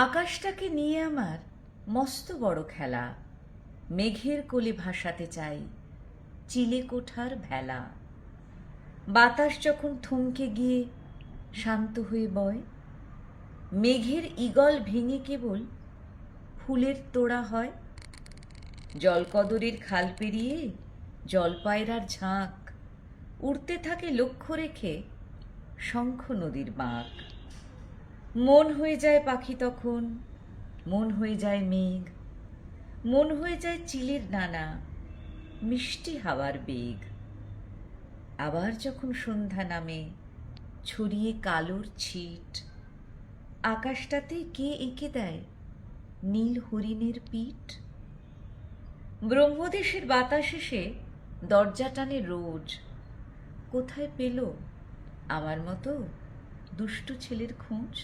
আকাশটাকে নিয়ে আমার মস্ত বড় খেলা, মেঘের কোলে ভাসাতে চাই চিলে কোঠার ভেলা। বাতাস যখন থমকে গিয়ে শান্ত হয়ে বয়, মেঘের ঈগল ভেঙে কেবল ফুলের তোড়া হয়। জলকদরের খাল পেরিয়ে জলপায়রার ঝাঁক উড়তে থাকে লক্ষ্য রেখে শঙ্খ নদীর বাঁক। মন হয়ে যায় পাখি তখন, মন হয়ে যায় মেঘ, মন হয়ে যায় চিলের নানা, মিষ্টি হাওয়ার বেগ। আবার যখন সন্ধ্যা নামে ছড়িয়ে কালোর ছিট, আকাশটাতে কে এঁকে দেয় নীল হরিণের পিঠ। ব্রহ্মদেশের বাতাস এসে দরজা টানে রোজ, কোথায় পেল আমার মতো দুষ্টু ছেলের খোঁজ।